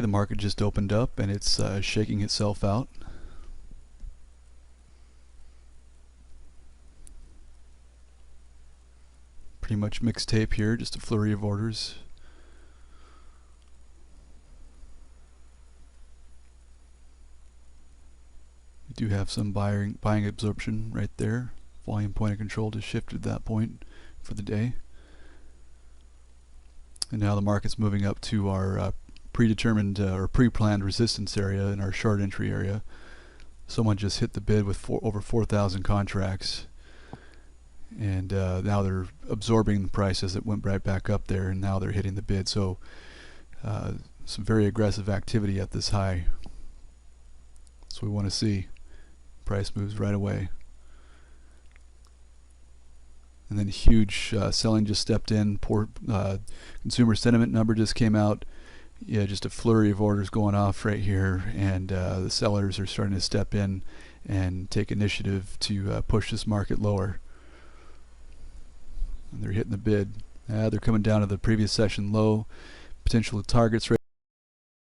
The market just opened up and it's shaking itself out. Pretty much mixed tape here, just a flurry of orders. We do have some buying absorption right there. Volume point of control just shifted that point for the day. And now the market's moving up to our predetermined or pre-planned resistance area in our short entry area. Someone just hit the bid with over 4,000 contracts, and now they're absorbing the price as it went right back up there, and now they're hitting the bid. So some very aggressive activity at this high. That's what we want to see. Price moves right away. And then huge selling just stepped in. Poor consumer sentiment number just came out. Yeah, just a flurry of orders going off right here, and the sellers are starting to step in and take initiative to push this market lower. And they're hitting the bid. They're coming down to the previous session low. Potential targets right